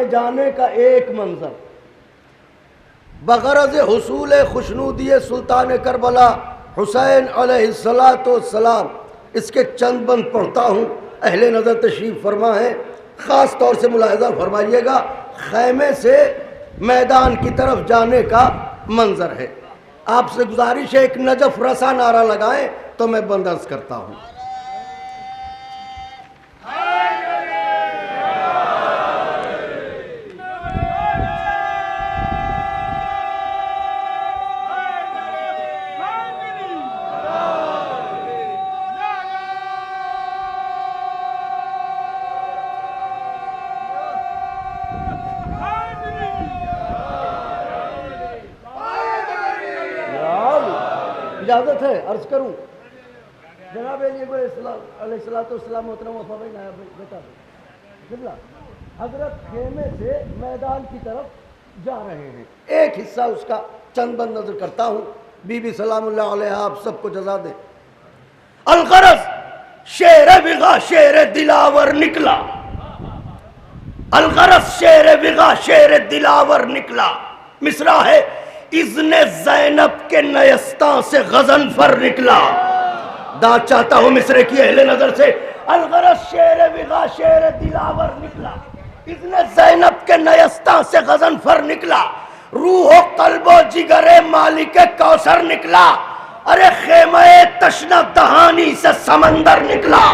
जाने का एक मंजर बगरज हुसूल खुशनूदी सुल्तान करबला हुसैन अलैहिस्सलाम, इसके चंद बंद पढ़ता हूँ। अहले नज़र तशरीफ़ फरमा है, ख़ास तौर से मुलाहिज़ा फरमाइएगा। खैमे से मैदान की तरफ जाने का मंजर है। आपसे गुजारिश है एक नजफ रसा नारा लगाएं तो मैं बंदर्ज करता हूँ। इजाज़त है अर्ज करूं जनाब अलैहिस्सलाम मोहतरम बेटा हजरत खेमे से मैदान की तरफ जा रहे हैं। एक हिस्सा उसका चंद बंद नजर करता हूं। बीबी सलामुल्लाह अलैहा आप सबको जजा दे। अलगरज शेर बिगा शेर दिलावर निकला, अलगरज शेर बिगा शेर दिलावर निकला। मिसरा है इज़्ने ज़ैनब के नयस्ता से गज़नफर निकला। दाद चाहता हूँ मिसरे की अहले नजर से। अलगरज शेर बिगा शेर दिलावर निकला, इज़्ने ज़ैनब के नयस्ता से गज़नफर निकला। रूह कल्बो जिगरे मालिक कौसर निकला। अरे खेमे तशना दहानी से समंदर निकला।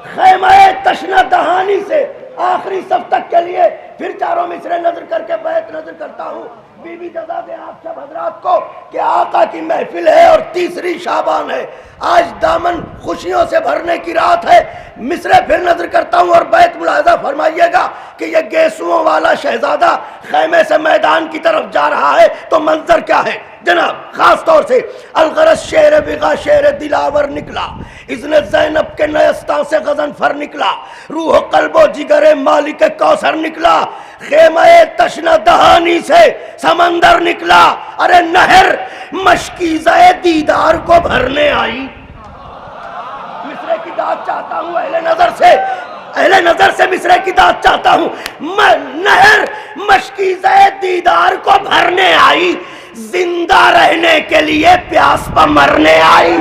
खेमे तशना दहानी से आखिरी सफ तक के लिए फिर चारों मिसरे नजर करके बैत नजर करता हूँ। बीबी जजा दे आप सब हजरात को कि आका की महफिल है और तीसरी शाबान है। आज दामन खुशियों से भरने की रात है। मिसरे फिर नजर करता हूँ और बैत मुलाहिज़ा फरमाइएगा कि ये गेसुओं वाला शहजादा खैमे से मैदान की तरफ जा रहा है तो मंजर क्या है जनाब। खास तौर से अलगरज शेर बिगा शेर दिलावर निकला, इज़्ने ज़ैनब के नयस्ता से गज़नफर निकला। रूह कल्बो जिगरे मालिक कौसर निकला। खेमे तशना दहानी से समंदर निकला। अरे नहर मशकीज़े दीदार को भरने आई। मिसरे की दाद चाहता हूँ अहले नजर से मिसरे की दाद चाहता हूँ। नहर मशकीज़े दीदार को भरने आई, जिंदा रहने के लिए प्यास पर मरने आई।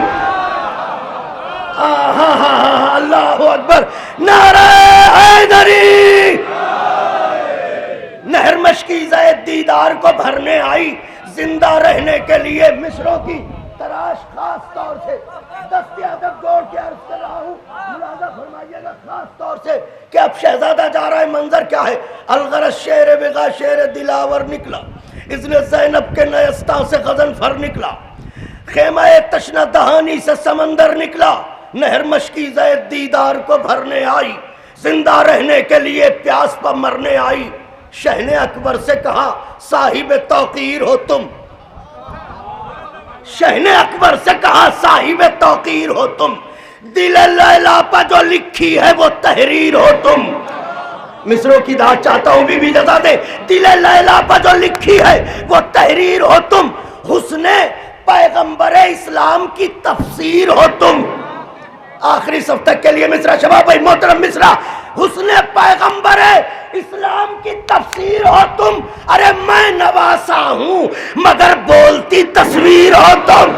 अल्लाहु अकबर, नारे हैदरी। नहर मशकीज़े दीदार को भरने आई, जिंदा रहने के लिए मिसरों की तराश। खास तौर से दस्ते अदब जोड़ के अर्ज कर रहा हूँ, मुलाहिज़ा फरमाइएगा खास तौर से कि अब शहजादा जा रहा है। मंजर क्या है? अलगरज शेर बिगा शेर दिलावर निकला, इज़्ने ज़ैनब के नयस्ता से गज़नफर निकला। खेमा तशना दहानी से समंदर निकला। नहर मशकीज़े दीदार को भरने आई, जिंदा रहने के लिए प्यास पर मरने आई। शहने अकबर से कहा साहिब तौकीर हो तुम। शहने अकबर से कहा साहिब तौकीर हो तुम। दिल लैला पर जो लिखी है वो तहरीर हो तुम। मिसरों की दाद चाहता हूँ बीबी जजा दे। दिल लैला पर जो लिखी है वो तहरीर हो तुम। हुस्ने पैगंबरे इस्लाम की तफसीर हो तुम। आखिरी सफ तक के लिए मिसरा शबाब भाई मोहतरम मिसरा। हुस्ने पैगंबरे इस्लाम की तफसीर हो तुम। अरे मैं नवासा हूँ मगर बोलती तस्वीर हो तुम।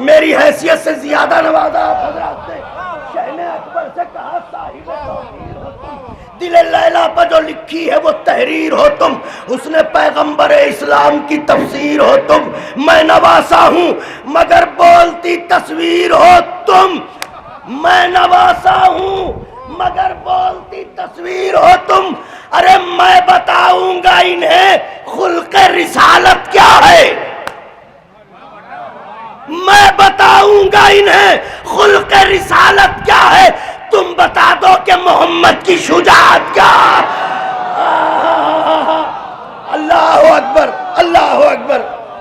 मेरी हैसियत से ज्यादा नवाजा आप हजरात ने। शहने अकबर से कहा साहिब तौकीर हो तुम। दिल लैला पर जो लिखी है वो तहरीर हो तुम। उसने पैगंबर इस्लाम की तफसीर हो तुम। मैं नवासा हूँ मगर बोलती तस्वीर हो तुम। मैं नवासा हूँ मगर बोलती तस्वीर हो तुम। अरे मैं बताऊंगा इन्हें खुल्क़े रिसालत क्या है। मैं बताऊंगा इन्हें खुल्क़े रिसालत क्या है। तुम बता दो कि मोहम्मद की शुजाअत क्या। अल्लाहु अकबर, अल्लाहु अकबर।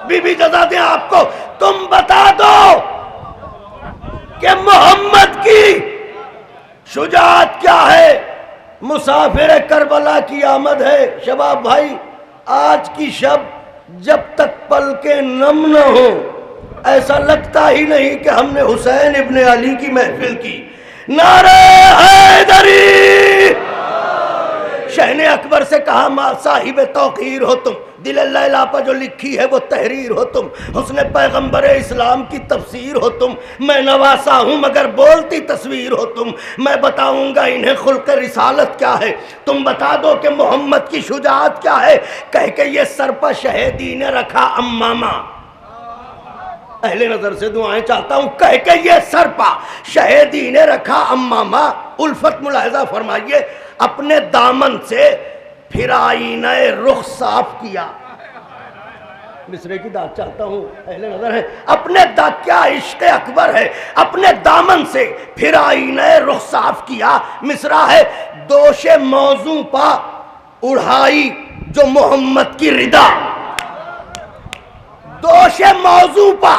बीबी जजा दें आपको। तुम बता दो कि मोहम्मद की शुजाअत क्या है। मुसाफिर करबला की आमद है। शबाब भाई, आज की शब जब तक पलके नम न हो ऐसा लगता ही नहीं कि हमने हुसैन इब्ने अली की महफिल की। नारे हैदरी। शहने अकबर से कहा मा साहिब तौकीर हो तुम, दिल लैला पर जो लिखी है वो तहरीर हो तुम, हुस्न पैगंबर इस्लाम की तफसीर हो तुम, मैं नवासा हूँ मगर बोलती तस्वीर हो तुम, मैं बताऊंगा इन्हें खुल्क रिसालत क्या है, तुम बता दो कि मोहम्मद की शुजाअत क्या है। कह के ये सर पर शहीदी ने रखा अम्मामा, अहले नजर से दुआएं चाहता हूं, कह के ये सर पर शहीदी ने रखा अम्मामा। उल्फत मुलाहिजा फरमाइए, अपने दामन से फिर आईने रुख साफ किया। मिसरे की दाद चाहता हूं, अहले नजर है, अपने क्या इश्क अकबर है, अपने दामन से फिर आईने रुख साफ किया। मिसरा है, दोषे मौजू पा उड़ाई जो मोहम्मद की रिदा, दोषे मौजू पा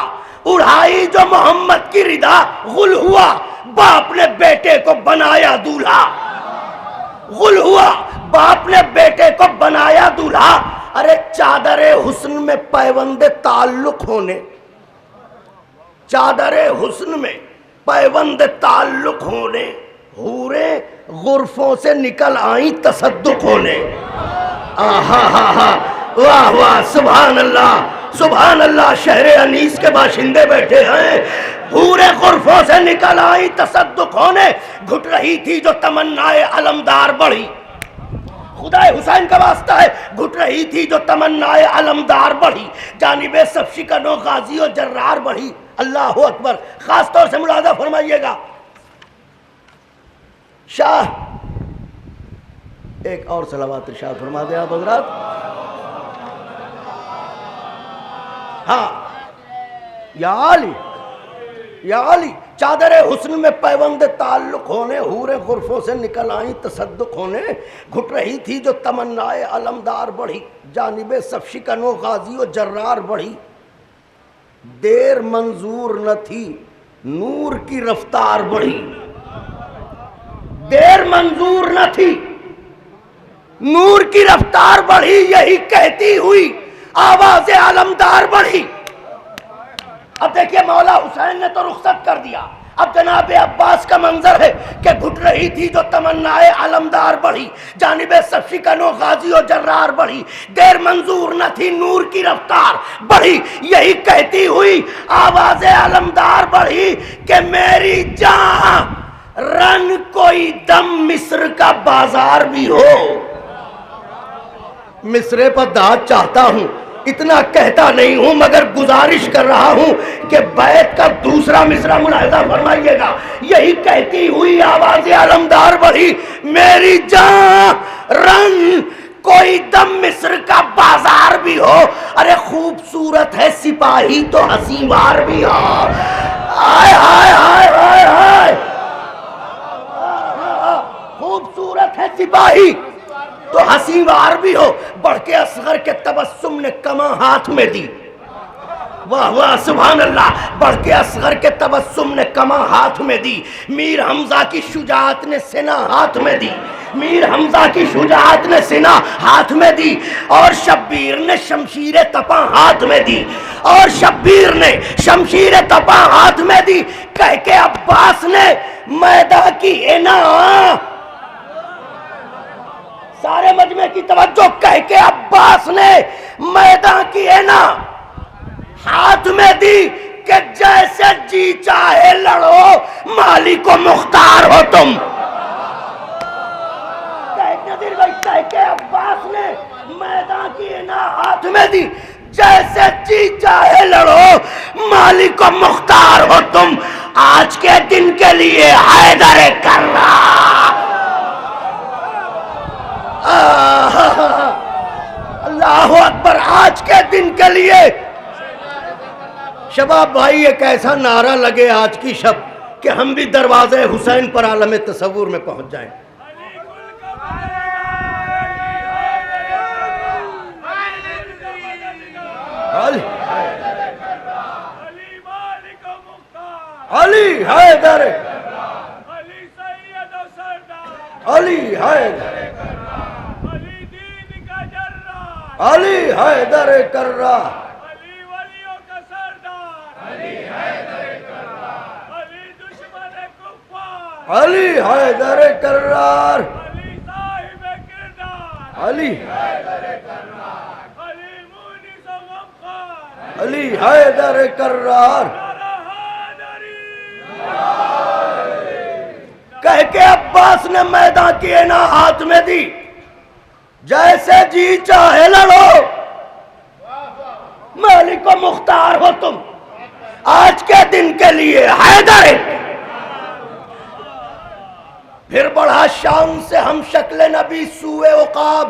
उड़ाई जो मोहम्मद की रिदा, गुल हुआ बाप ने बेटे को बनाया दूल्हा, गुल हुआ बाप ने बेटे को बनाया दूल्हा। अरे चादरे हुस्न में पैवंदे ताल्लुक होने, चादरे हुस्न में पैवंदे ताल्लुक होने, हूरे गुरफों से निकल आई तसद्दुक होने। आहा हा हा, वाह वाह, सुभान अल्लाह सुभान अल्लाह। शहर अनीस के बाशिंदे बैठे हैं, पूरे गुरफों से निकल आई तसद्दुक होने, घुट रही थी जो तमन्नाए अलमदार बढ़ी, खुदाए हुसैन का वास्ता है, घुट रही थी जो तमन्नाए अलमदार बढ़ी, जानिबे सब शिकनो गाजी और जर्रार बढ़ी। अल्लाह अकबर। खास तौर से मुलाजा फरमाइएगा, शाह एक और सलावत इरशाद फरमा दे आप हज़रात। हाँ, या अली या अली, चादरे हुस्न में पैवंद ताल्लुक होने, हूरे गुरफों से निकल आई तसद्दुक होने, घुट रही थी जो तमन्नाए अलमदार बढ़ी, जानिबे सब शिकनो गाजी और जर्रार बढ़ी। देर मंजूर न थी नूर की रफ्तार बढ़ी, देर मंजूर न थी नूर की रफ्तार बढ़ी, यही कहती हुई आवाज़े आलमदार बढ़ी। अब देखिए मौला हुसैन ने तो रुखसत कर दिया, अब जनाब अब्बास का मंजर है कि घुट रही थी जो तमन्नाए आलमदार बढ़ी, जानिबे सब शिकनो गाजी और जर्रार बढ़ी, देर मंजूर न थी नूर की रफ्तार बढ़ी, यही कहती हुई आवाज़े आलमदार बढ़ी कि मेरी जान रन कोई दम मिस्र का बाजार भी हो। मिसरे पर दाद चाहता हूं, इतना कहता नहीं हूं मगर गुजारिश कर रहा हूं कि बैत का दूसरा मिसरा मुलाहिजा फरमाइएगा, यही कहती हुई आवाज़ आलमदार बढ़ी, मेरी जान रंग कोई दम मिस्र का बाजार भी हो। अरे खूबसूरत है सिपाही तो हसीवार भी हो। हाय हाय हाय हाय हाय, खूबसूरत है सिपाही तो हसीवार भी हो। बढ़ के असगर के तबस्सुम ने कमा हाथ में दी, वाह वाह सुभान अल्लाह। बढ़ के असगर के तबस्सुम ने कमा हाथ में दी, मीर हमजा की शुजाअत ने सिना हाथ में दी, मीर हमजा की शुजाअत ने सिना हाथ में दी, और शब्बीर ने शमशीर तपा हाथ में दी, और शब्बीर ने शमशीर तपा हाथ में दी। कह के अब्बास ने मैदा की एना, सारे मजमे की तवज्जो, कह के अब्बास ने मैदा की एना हाथ में दी कि जैसे जी चाहे लड़ो मालिक को मुख्तार हो तुम। नज़ीर भाई, कह के अब्बास ने मैदा की एना हाथ में दी, जैसे जी चाहे लड़ो मालिक को मुख्तार हो तुम। आज के दिन के लिए हैदर कर्रार, अल्लाह अकबर। आज के दिन के लिए शबाब भाई एक ऐसा नारा लगे आज की शब कि हम भी दरवाजे हुसैन पर आलम तसव्वुर में पहुंच जाएं। अली हैदर, अली हैदर, अली हैदर कर्रा, अली वलियों का सरदार, अली हैदर कर्रा, अली दुश्मन कुफ्फार, अली हैदर कर्रार, अली साहिब किरदार, अली अली मुनीस गमखार, अली हैदर कर्रार। नारा हैदरी, कह के अब्बास ने मैदान की ना हाथ में दी, जैसे जी चाहे लड़ो, मालिक व मुख्तार हो तुम, आज के दिन के लिए हैदर। फिर बढ़ा शान से हम शक्ल नबी सूए उकाब,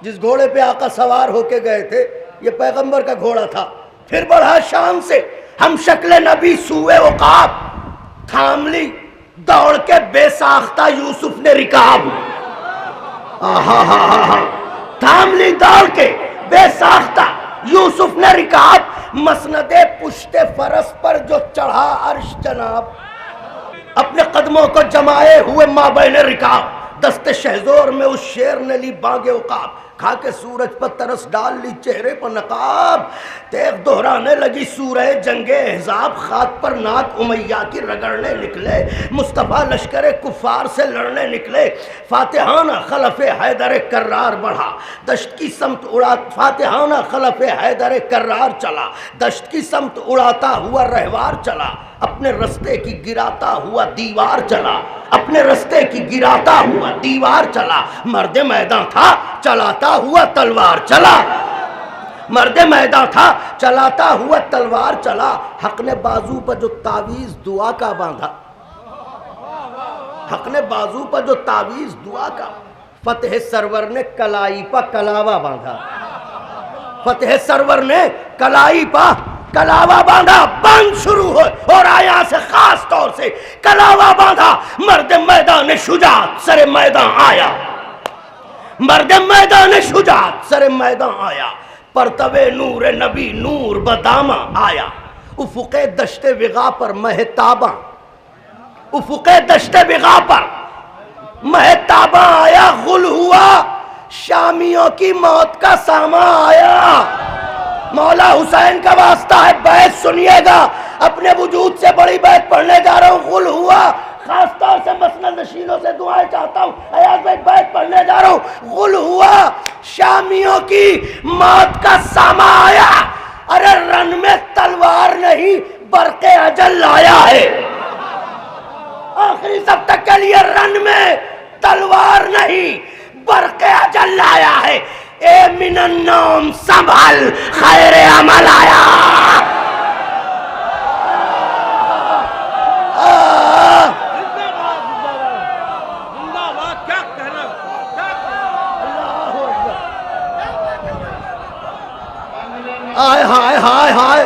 जिस घोड़े पे आका सवार होके गए थे ये पैगंबर का घोड़ा था। फिर बढ़ा शान से हम शक्ल नबी सूए उकाब, थाम ली दौड़ के बेसाख्ता यूसुफ ने रिकाब। आहा, थाम ली दौड़ के बेसाख्ता यूसुफ ने रिकाब, मसनदे पुश्ते फरस पर जो चढ़ा अर्श जनाब। अपने कदमों को जमाए हुए माबैन रिकाब, दस्ते शहजोर में उस शेर ने ली बागे उकाब। खा के सूरज पर तरस डाल ली चेहरे पर नकाब, तेग दोहराने लगी सूरह जंगे एहजाब। खाक पर नाक उमैया की रगड़ने निकले, मुस्तफ़ा लश्कर कुफार से लड़ने निकले। फातिहाना खलफे हैदर कर्रार बढ़ा, दश्त की समत उड़ा। फातिहाना खलफे हैदर कर्रार चला, दश्त की समत उड़ाता हुआ रहवार चला। अपने रस्ते की गिराता हुआ दीवार चला, अपने रस्ते की गिराता हुआ दीवार चला। मर्द मैदान था चलाता हुआ तलवार चला, मर्द मैदान था चलाता हुआ तलवार चला। हक ने बाजू पर जो तावीज दुआ का बांधा, हक ने बाजू पर जो तावीज दुआ का, फतेह सरवर ने कलाई पर कलावा बांधा। फतेह सरवर ने कलाई पर कलावा बांधा। बंद शुरू हो और आया से खास तौर से कलावा बांधा। मर्द मैदान शुजात सरे मैदान आया, मर्द मैदान शुजात सरे मैदान आया। परतवे नूर नबी नूर बदामा आया। उफुके दश्ते विगा पर महताबा, उफुके दश्ते विगा पर महताबा आया। गुल हुआ शामियों की मौत का सामा आया। मौला हुसैन का वास्ता है, बैत सुनिएगा। अपने वजूद से बड़ी बैत पढ़ने जा रहा हूँ। गुल हुआ, खास तौर से मसनद नशीनों से दुआएं चाहता हूँ। अयाज भाई बैत पढ़ने जा रहा हूँ। गुल हुआ शामियों की मौत का सामा आया। अरे रन में तलवार नहीं बरक़े अजल लाया है। आखिरी सब तक के लिए रन में तलवार नहीं बरक़े अजल लाया है। ए मिनन्नाम संभल खैर अमल आया। जिंदाबाद, क्या कहना, हाय हाय हाय हाय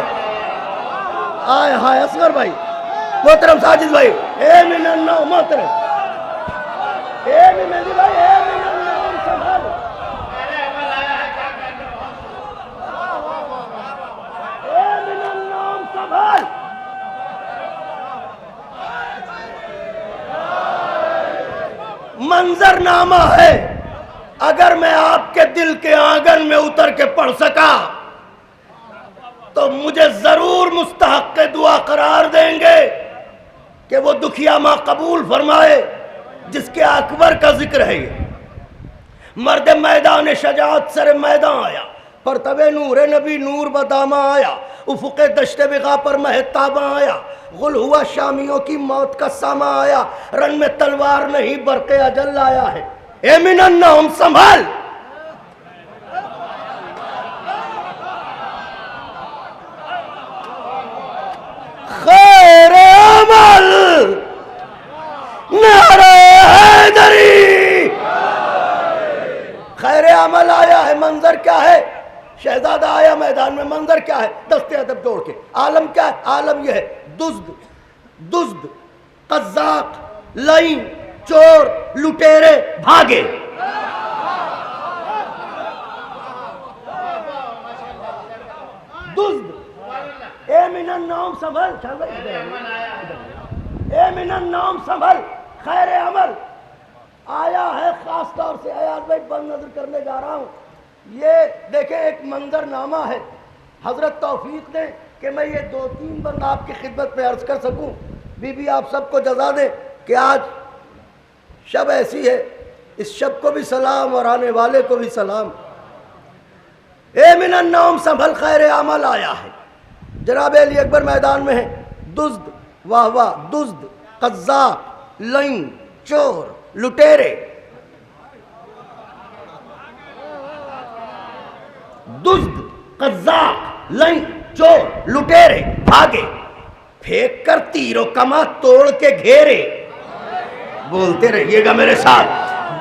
हाय हाय असगर भाई, मोहतरम साजिद भाई, ए मिनन्नाम मोहतरम, ए मेहंदी भाई, ए मिनन्नाम संभल। मंजरनामा है, अगर मैं आपके दिल के आंगन में उतर के पढ़ सका तो मुझे जरूर मुस्तहक के दुआ करार देंगे कि वो दुखिया माँ कबूल फरमाए जिसके अकबर का जिक्र है। ये मर्द मैदान शजात सर मैदान आया। परतबे नूर नबी नूर बदामा आया। उफुके दश्ते बिगा पर महताबा आया। गुल हुआ शामियों की मौत का सामा आया। रन में तलवार नहीं बरक़े अजल आया है। ए मिनन्नाम संभल, खैर अमल नारे हैदरी। खैर अमल आया है। मंजर क्या है? शहजादा आया मैदान में। मंजर क्या है? दस्ते अदब जोड़ के। आलम क्या है? आलम यह है दुज्द, दुज्द, कज़्ज़ाक़, लईन, चोर, लुटेरे भागे। दुज्द, ए मिनन नाम संभल, ए मिनन नाम संभल खैर अमल आया है। खास तौर से अयाज भाई बंद नजर करने जा रहा हूं। ये देखें, एक मंजरनामा है। हजरत तौफीक ने कि मैं ये 2-3 बंद आपकी खिदमत में अर्ज कर सकूं। बीबी आप सबको जजा दें कि आज शब ऐसी है, इस शब को भी सलाम और आने वाले को भी सलाम। ए मिनन नौम संभल खैर अमल आया है। जनाब अली अकबर मैदान में है। दुज्द, वाह वाह, दुज्द, कज़्ज़ाब, लईन, चोर, लुटेरे। दुज्द, कज़्ज़ाब, लईन, चोर, लुटेरे भागे, फेंक कर तीरों कमा तोड़ के घेरे। बोलते रहिएगा मेरे साथ।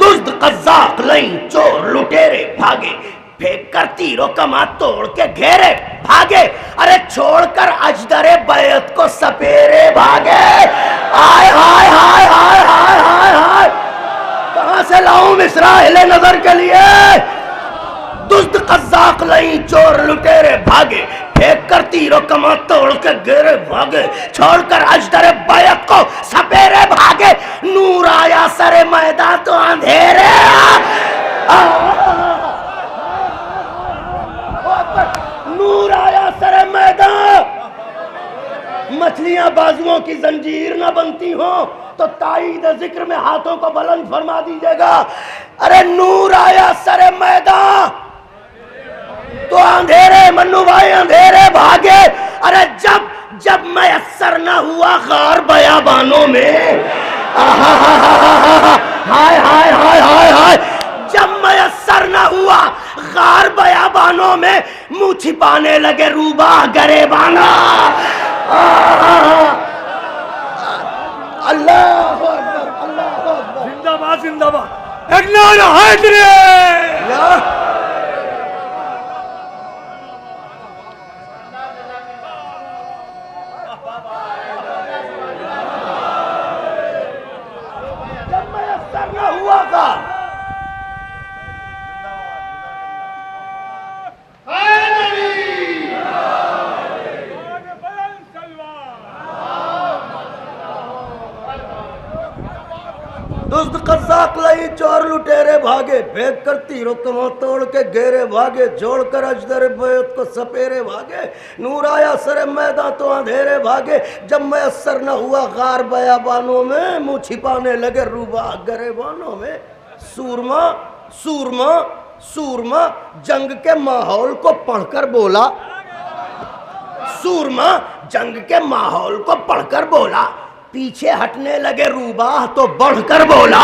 दुज्द, कज़्ज़ाब, लईन, चोर, लुटेरे भागे, फेंक कर तीरों कमा तोड़ के घेरे भागे। अरे छोड़कर अजदरे बैत को सपेरे भागे। हाय हाय हाय हाय हाय हाय हाय, कहां से लाऊं मिसरा हिले नजर के लिए। दुष्ट कज़्ज़ाक लईं चोर लुटेरे भागे, फेंक कर तीरों कमा तोड़ के घेरे भागे, छोड़कर अजदरे बैत को सपेरे भागे। नूर आया सरे मैदान तो अंधेरे। नूर आया सरे मैदान। मछलियां बाजुओं की जंजीर न बनती हो तो ताईद जिक्र में हाथों को बुलंद फरमा दीजिएगा। अरे नूर आया सरे मैदान तो अंधेरे मन्नू भाई अंधेरे भागे। अरे जब जब मयस्सर न हुआ गार बयाबानों में, हाय हाय हाय हाय हाय, जब मयस्सर न हुआ गार बयाबानों में मुंह छिपाने लगे रूबा गरेबाना। अल्लाह अकबर, अल्लाह अकबर। जिंदाबाद जिंदाबाद। एक नारा हैदरी। जब मयस्सर न हुआ गार, दुष्ट कज़्ज़ाक लई चोर लुटेरे भागे, फेंक कर तीरों कमा तोड़ के घेरे भागे, जोड़कर अजदर बैत को सपेरे भागे। नूर आया सरे मैदान तो अंधेरे भागे। जब मयस्सर न हुआ गार बयाबानों में मुंह छिपाने लगे रूबा गरेबानों में। सूरमा सूरमा सूरमा जंग के माहौल को पढ़कर बोला। सूरमा जंग के माहौल को पढ़कर बोला। पीछे हटने लगे रूबाह तो बढ़कर बोला।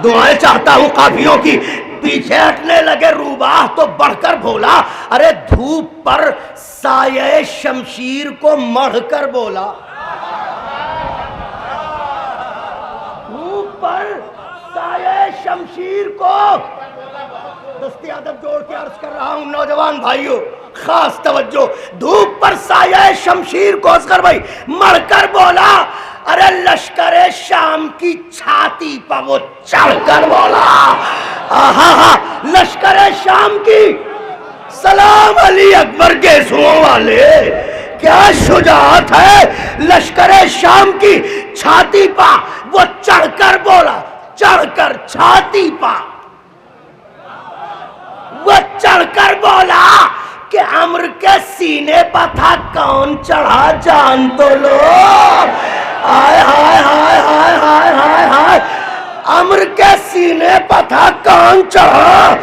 दुआएं चाहता हूं काफियों की। पीछे हटने लगे रूबाह तो बढ़कर बोला। अरे धूप पर साये शमशीर को मढ़कर बोला। धूप पर साये शमशीर को, दस्ती अदब जोड़ के अर्ज कर रहा हूं नौजवान भाइयों, खास तवज्जो। धूप पर साये शमशीर को असगर भाई मढ़कर बोला। अरे लश्करे शाम की छाती पर वो चढ़कर बोला। आहा, लश्करे शाम की। सलाम अली अकबर के सुओं वाले, क्या शुजाअत है। लश्करे शाम की छाती पर वो चढ़कर बोला। चढ़कर छाती पर वो चढ़कर बोला कि अम्र के सीने पर था कौन चढ़ा जान तो लो। हाय हाय हाय हाय हाय हाय हाय, अम्र के सीने पर था कौन चढ़ा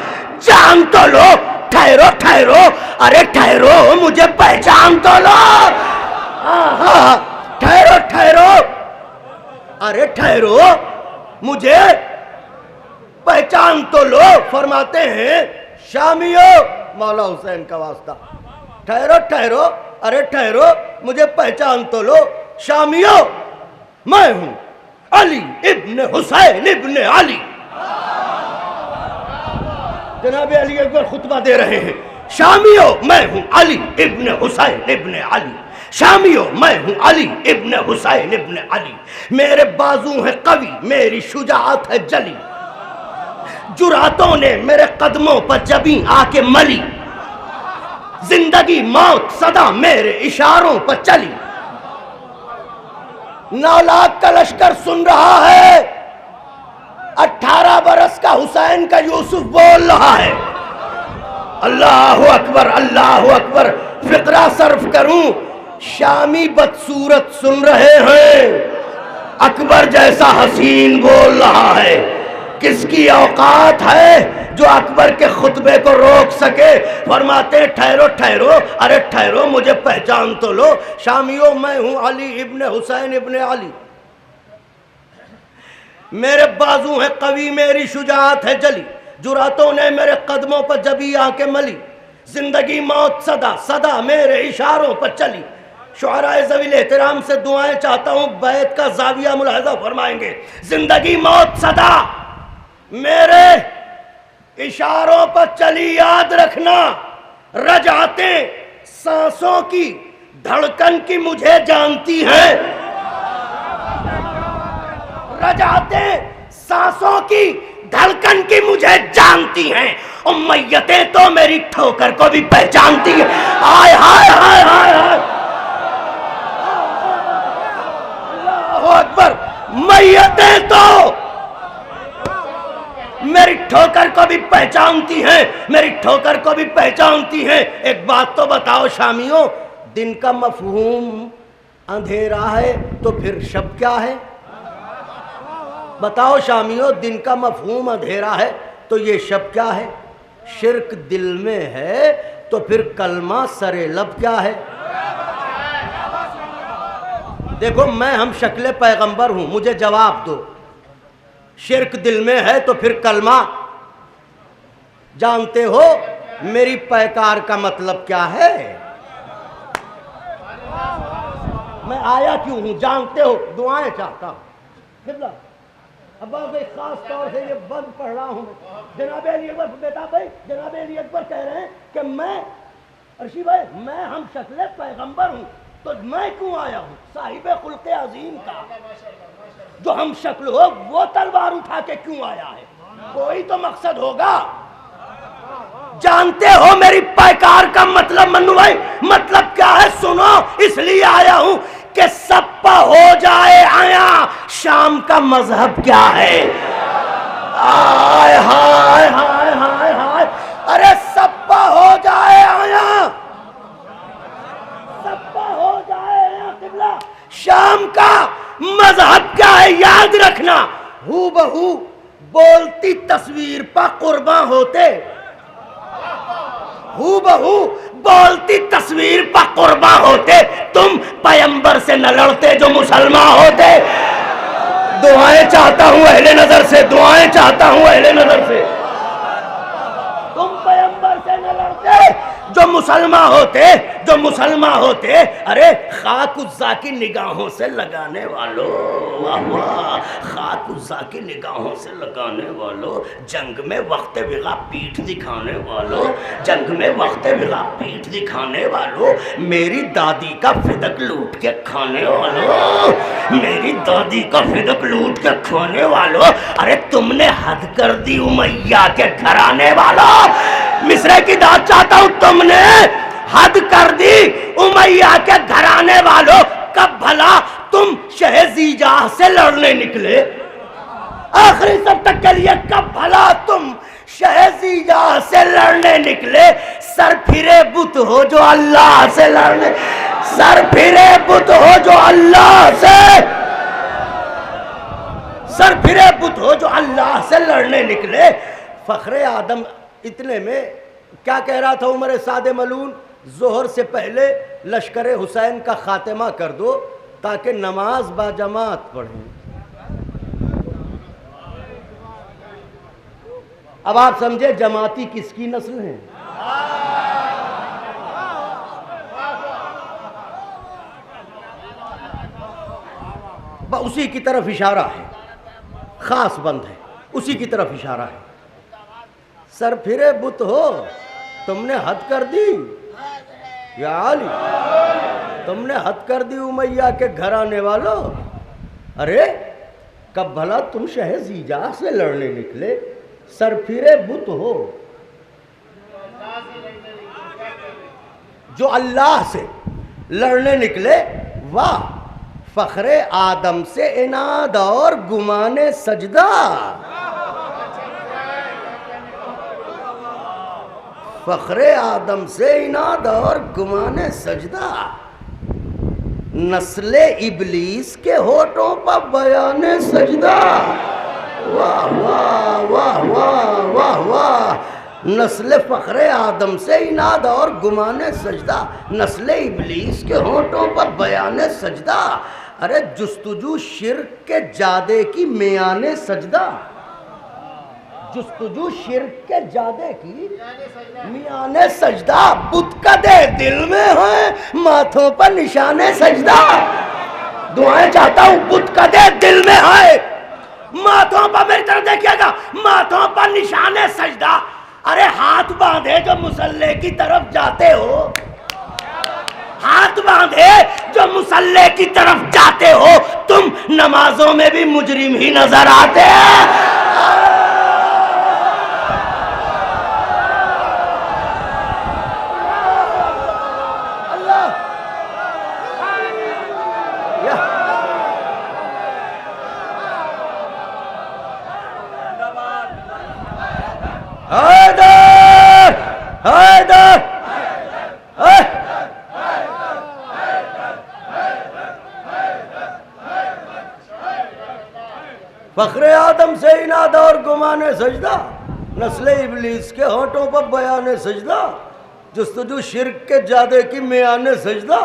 जान तो लो। ठहरो ठहरो, अरे ठहरो मुझे पहचान तो लो। ठहरो ठहरो, अरे ठहरो मुझे पहचान तो लो। फरमाते हैं शामियों, मौला हुसैन का वास्ता। ठहरो ठहरो, अरे ठहरो मुझे पहचान तो लो। शामियों, मैं हूं अली इब्न हुसैन इब्न अली। जनाब अली अकबर खुतबा दे रहे हैं। शामियों, मैं हूं अली इब्न हुसैन इब्न अली। शामियों, मैं हूं अली इब्न हुसैन इब्न अली। मेरे बाजू हैं कवि, मेरी शुजाअत है जली। जुरातों ने मेरे कदमों पर जबी आके मली। जिंदगी मौत सदा मेरे इशारों पर चली। 9 लाख का लश्कर सुन रहा है। 18 बरस का हुसैन का यूसुफ बोल रहा है। अल्लाह अकबर, अल्लाह अकबर। फिक्रा सर्फ करूं, शामी बदसूरत सुन रहे हैं। अकबर जैसा हसीन बोल रहा है, किसकी औकात है जो अकबर के खुतबे को रोक सके। फरमाते ठहरो ठहरो, अरे ठहरो, मुझे पहचान तो लो। शामियों, मैं हूं अली इब्ने हुसैन इब्ने अली। मेरे बाजू है कवी, मेरी शुजाअत है जली, जुरातों ने मेरे कदमों पर जबी आके मली। जिंदगी मौत सदा सदा मेरे इशारों पर चली। शुअराए ज़वील एहतराम से दुआएं चाहता हूं, बैत का जाविया मुलाहिजा फरमाएंगे। जिंदगी मौत सदा मेरे इशारों पर चली, याद रखना। रजाते सांसों की धड़कन की मुझे जानती है, रजाते सांसों की धड़कन की मुझे जानती हैं, और मैयतें तो मेरी ठोकर को भी पहचानती है। हाय हाय हाय हाय हाय, अल्लाहू अकबर। मैयतें तो मेरी ठोकर को भी पहचानती हैं, मेरी ठोकर को भी पहचानती हैं। एक बात तो बताओ शामियों, दिन का मफहूम अंधेरा है तो फिर शब क्या है? बताओ शामियों, दिन का मफहूम अंधेरा है तो ये शब क्या है? शिर्क दिल में है तो फिर कलमा सरे लब क्या है? देखो, मैं हम शक्ल पैगंबर हूं, मुझे जवाब दो। शिर्क दिल में है तो फिर कलमा, जानते हो मेरी पैकार का मतलब क्या है? मैं आया क्यों हूं जानते हो? दुआएं चाहता हूं। अब भाई खास तौर से ये बंद पढ़ रहा हूं। जनाब अली अकबर, बेटा भाई, जनाब अली अकबर कह रहे हैं कि मैं, अर्शी भाई, मैं हम शक्ल पैगंबर हूं, तो मैं क्यों आया हूं? साहिब खुल्क़े अजीम का जो हम शक्ल हो, वो तलवार उठा के क्यों आया है? कोई तो मकसद होगा। जानते हो मेरी पैकार का मतलब मन्नू भाई, मतलब क्या है? सुनो, इसलिए आया हूं कि सप्पा हो जाए आया, शाम का मजहब क्या है? हाय हाय हाय हाय हाय, अरे सप्पा हो जाए आया, सप्पा हो जाए आया किबला, शाम का मजहब क्या है? याद रखना, हू बहू बोलती तस्वीर पर कुर्बान होते, हू बहू बोलती तस्वीर पर कुर्बान होते, तुम पैगंबर से न लड़ते जो मुसलमान होते। दुआएं चाहता हूं अहले नजर से, दुआएं चाहता हूं अहले नजर से। तुम पैगंबर से न लड़ते जो मुसलमान होते, जो मुसलमान होते। अरे खाक उज़्ज़ा की निगाहों से लगाने वालों, वाह वाह, खाक उज़्ज़ा की निगाहों से लगाने वालों, जंग में वक्त बिगा पीठ दिखाने वालों, जंग में वक्त बिगा पीठ दिखाने वालों, मेरी दादी का फिदक लूट के खाने वालों, मेरी दादी का फिदक लूट के खाने वालों। अरे तुमने हद कर दी उमैया के घराने वालों, मिस्र की दाद चाहता हूं, तुमने हद कर दी उमैया के घराने वालों। कब भला तुम शहजीजाह से लड़ने निकले? आखिरी सब तक के लिए कब भला तुम शहजीजाह से लड़ने निकले? सर फिरे बुत हो जो अल्लाह से लड़ने, सर फिरे बुत हो जो अल्लाह से, सर फिरे बुत हो जो अल्लाह से लड़ने निकले। फखरे आदम, इतने में क्या कह रहा था उमर सादे मलून? जोहर से पहले लश्कर हुसैन का खात्मा कर दो ताकि नमाज बाजमात पढ़ें। अब आप समझे जमाती किसकी नस्ल है? उसी की तरफ इशारा है, खास बंद है, उसी की तरफ इशारा है। सर फिरे बुत हो, तुमने हद कर दी या अली, तुमने हद कर दी उमैया के घर आने वालों। अरे कब भला तुम शहजीजा से लड़ने निकले? सर फिरे बुत हो जो अल्लाह से लड़ने निकले। वाह, फखरे आदम से इनाद और गुमाने सजदा, फखरे आदम से इनाद और गुमाने सजदा। नस्ले इबलीस के होठों पर बयाने सजदा। वाह वाह वाह वाह वाह वाह। नस्ल फ़ख्रे आदम से इनाद और गुमाने सजदा, नस्ल इबलीस के होठों पर बयाने सजदा। अरे जुस्तुजू शिर्क के जादे की मियाने सजदा, जुस्तुजू शिर्क के जादे की मियाने सजदा। बुत कदे दिल में है, माथों पर निशाने सजदा। दुआएं चाहता हूं, बुत कदे दिल में है, माथों पर, मेरी तरफ देखिएगा, माथों पर निशाने सजदा। अरे हाथ बांधे जो मुसल्ले की तरफ जाते हो, हाथ बांधे जो मुसल्ले की तरफ जाते हो, तुम नमाजों में भी मुजरिम ही नजर आते हैं। हैदर हैदर फ़ख्रे आदम से इनाद और गुमाने सजदा, नस्ले इबलीस के होठों पर बयाने सजदा। जुस्तजू शिर्क के जादे की मियाने सजदा।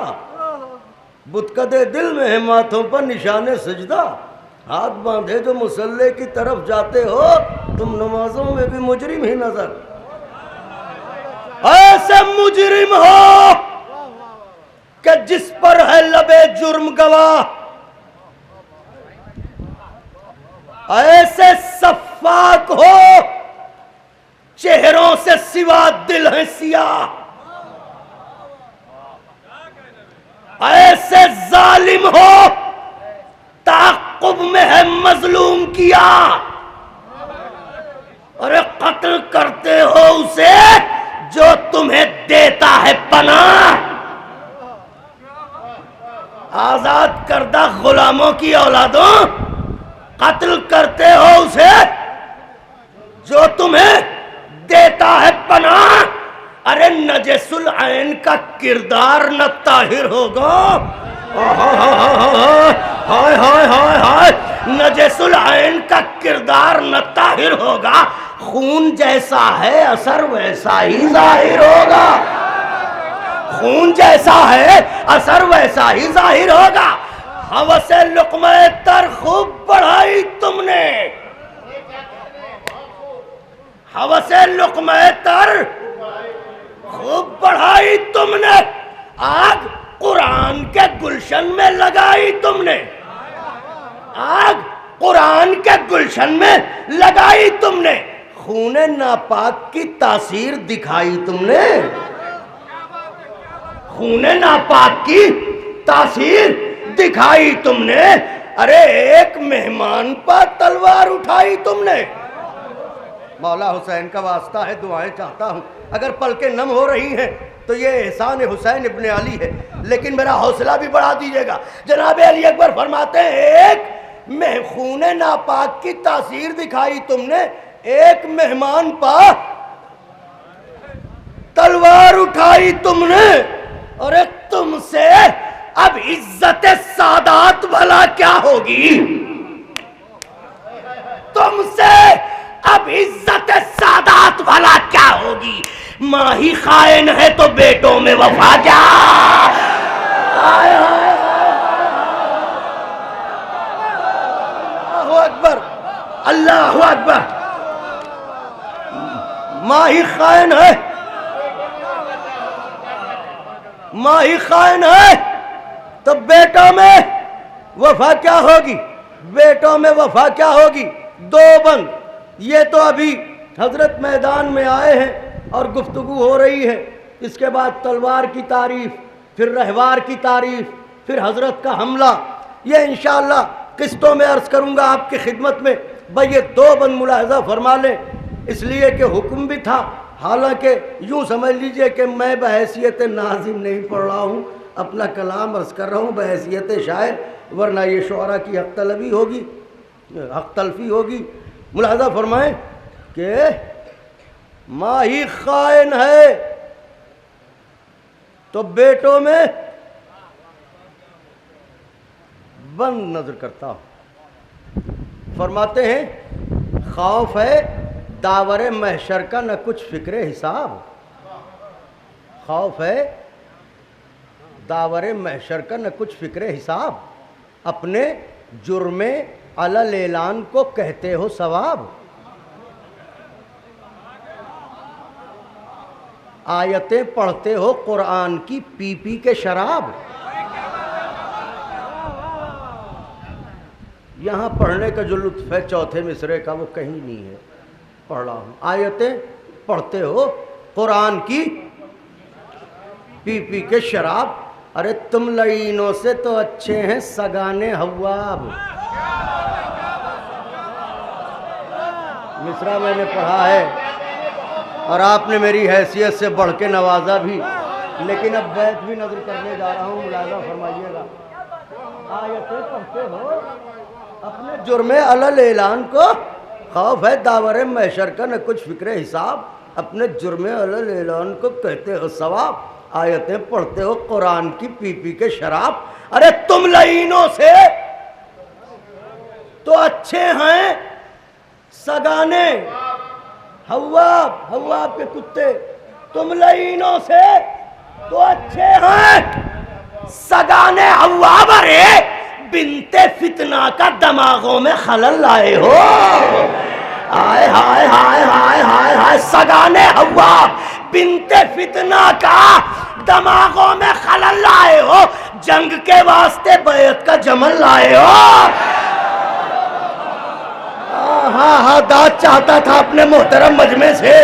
बुतकदे दिल में है, माथों पर निशाने सजदा। हाथ बांधे जो मुसल्ले की तरफ जाते हो, तुम नमाजों में भी मुजरिम ही नजर। ऐसे मुजरिम हो कि जिस पर है लबे जुर्म गवाह, ऐसे सफ़ाक हो चेहरों से सिवा दिल है सियाह। ऐसे जालिम हो ताक़ुब में है मजलूम किया। अरे कत्ल करते हो उसे जो तुम्हें देता है पनाह। आजाद करदा गुलामों की औलादों, कत्ल करते हो उसे जो तुम्हें देता है पनाह। अरे नजसुल ऐन का किरदार न ताहिर होगा। हाय हाय हाय हाय, नजसुल ऐन का किरदार न ताहिर होगा। खून जैसा है असर वैसा ही जाहिर होगा। खून जैसा है असर वैसा ही जाहिर होगा। हवसे लुक़्मे तर खूब बढ़ाई तुमने, हवसे लुक़्मे तर खूब बढ़ाई तुमने। आग कुरान के गुलशन में लगाई तुमने, आग कुरान के गुलशन में लगाई तुमने। खूने नापाक की तासीर दिखाई तुमने, खूने नापाक की तासीर दिखाई तुमने। अरे एक मेहमान पर तलवार उठाई तुमने। मौला हुसैन का वास्ता है, दुआएं चाहता हूं। अगर पलकें नम हो रही हैं तो ये एहसान हुसैन इब्ने अली है, लेकिन मेरा हौसला भी बढ़ा दीजिएगा। जनाब अली अकबर फरमाते हैं, एक में खूने नापाक की तासीर दिखाई तुमने, एक मेहमान पर तलवार उठाई तुमने। अरे तुमसे अब इज्जत सादात भला क्या होगी, तुमसे अब इज्जत सादात भला क्या होगी। माँ ही खाइन है तो बेटों में वफा क्या। अल्लाहु अकबर, अल्लाहु अकबर। माँ ही खाइन है, माँ ही खाइन है तो बेटों में वफा क्या होगी, बेटों में वफा क्या होगी। दो बंद, ये तो अभी हजरत मैदान में आए हैं और गुफ्तगू हो रही है। इसके बाद तलवार की तारीफ, फिर रहवार की तारीफ, फिर हजरत का हमला। ये इंशाअल्लाह किस्तों में अर्ज करूंगा आपकी खिदमत में। भाई ये दो बंद मुलाहजा फरमा लें, इसलिए कि हुक्म भी था। हालांकि यूँ समझ लीजिए कि मैं बहैसियत नाज़िम नहीं पढ़ रहा हूँ, अपना कलाम अर्ज कर रहा हूँ बहैसियत शायर, वरना ये शुअरा की हक तलबी होगी, हक तलफी होगी। मुलाहजा फरमाएं कि माँ ही खाइन है तो बेटों में बंद नजर करता हूँ। फरमाते हैं खौफ है दावरे महशर का न कुछ फिक्र हिसाब। खौफ है दावरे महशर का न कुछ फिक्र हिसाब, अपने जुर्मे अलल ऐलान को कहते हो सवाब। आयतें पढ़ते हो कुरान की पी पी के शराब। यहाँ पढ़ने का जो लुत्फ़ है चौथे मिसरे का वो कहीं नहीं है, पढ़ रहा हूँ। आयतें पढ़ते हो कुरान की पी पी के शराब। अरे तुम लईनों से तो अच्छे हैं सगाने हव्वाब। मिसरा मैंने पढ़ा है और आपने मेरी हैसियत से बढ़ के नवाजा भी, लेकिन अब बैत भी नजर करने जा रहा हूँ, मुलाज़ा फरमाइएगा। आयतें पढ़ते हो अपने जुर्मे अलल ऐलान को, खौफ है दावरे महशर का न कुछ फिक्र हिसाब, अपने जुर्मे अलल ऐलान को कहते हो सवाब। आयतें पढ़ते हो कुरान की पी पी के शराब। अरे तुम लईनों से तो अच्छे हैं सगाने हव्वाब, हव्वाब के कुत्ते। तुम लईनों से तो अच्छे हैं सगाने हव्वाब। अरे बिनते फितना का दिमागों में खलल लाए हो। हाय हाय हाय हाय हाय हाय सगाने हव्वाब, बिनते फितना का दिमागों में खलल लाए हो। जंग के वास्ते बैत का जमल लाए हो। हाँ हाँ दाद चाहता था अपने मोहतरम मजमे से,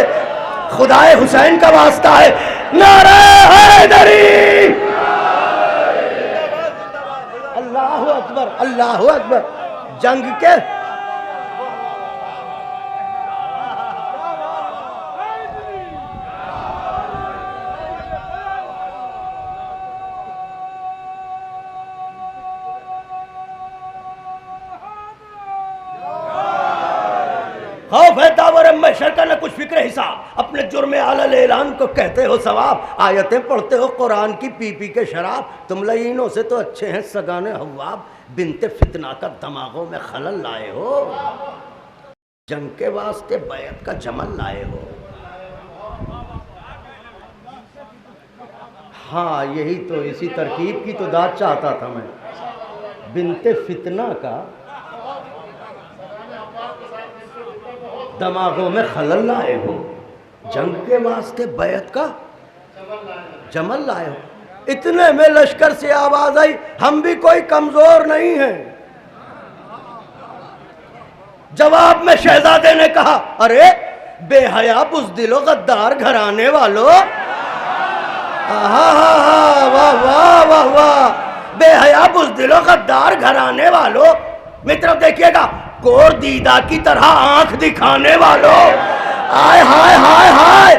खुदाए हुसैन का वास्ता है। नारे हैदरी, अल्लाहु अकबर, अल्लाहु अकबर। जंग के खौफ है दावर महशर का न कुछ फिक्र हिसाब, अपने जुर्मे अलल ऐलान को कहते हो सवाब। आयतें पढ़ते हो कुरान की पी पी के शराब। तुम लईनों से तो अच्छे हैं सगाने हव्वाब, बिनते फितना का दिमागों में खलल लाए हो। जंग के वास्ते बैत का जमल लाए हो। हाँ यही तो, इसी तरकीब की तो दाद चाहता था मैं। बिनते फितना का दिमागों में खलल लाए हो, जंग के वास्ते बैत का जमल लाए हो। इतने में लश्कर से आवाज आई, हम भी कोई कमजोर नहीं हैं। जवाब में शहजादे ने कहा, अरे बेहया बुज़दिलो गद्दार घराने वालों। वाह वाह वाह वाह, बेहया बुज़दिलो गद्दार घराने वालों। मित्र देखिएगा, कोर दीदा की तरह आंख दिखाने वालों। आय हाय हाय हाय,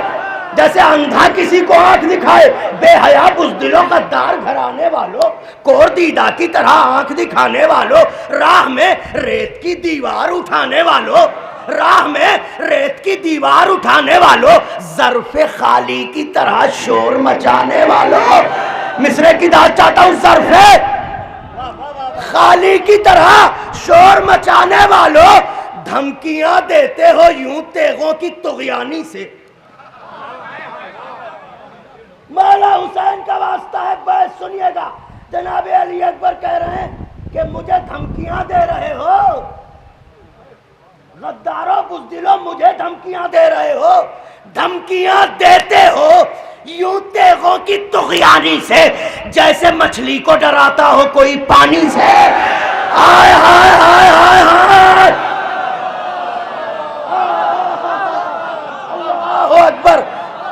जैसे अंधा किसी को आंख दिखाए। बेहया बुज़दिलो गद्दार घराने वालों, कोर दीदा की तरह आंख दिखाने वालों, राह में रेत की दीवार उठाने वालों, राह में रेत की दीवार उठाने वालों, ज़र्फ़े खाली की तरह शोर मचाने वालों। मिसरे की दाद चाहता हूं, ज़र्फ़े खाली की तरह शोर मचाने वालों, धमकियां देते हो यूं तेगों की तुग़यानी से। मौला हुसैन का वास्ता है, बस सुनिएगा। जनाब अली अकबर कह रहे हैं कि मुझे धमकियां दे रहे हो, गद्दारों बुज़दिलों मुझे धमकियां दे रहे हो। धमकियां देते हो यूं तेगों की तुग़यानी से, जैसे मछली को डराता हो कोई पानी से। हाय हाय हाय हाय हाय, अल्लाहु अकबर,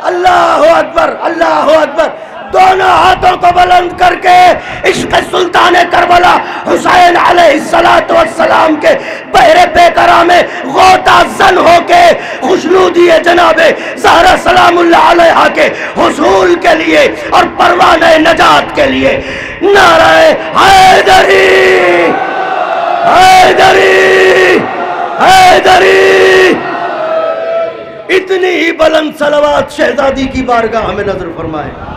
अल्लाहु अकबर, अल्लाहु अकबर। दोनों हाथों को बुलंद करके इश्क़ सुल्तान करबला हुसैन अलैहिस्सलातु वस्सलाम के बहरे बेकरा में गोता जन होके खुशनूदिए जनाबे ज़हरा सलामुल्लाह अलैहा के हुसूल के लिए और परवाने नजात के लिए नारे हैदरी, हैदरी, हैदरी। इतनी ही बुलंद सलवात शहजादी की बारगाह में नजर फरमाए।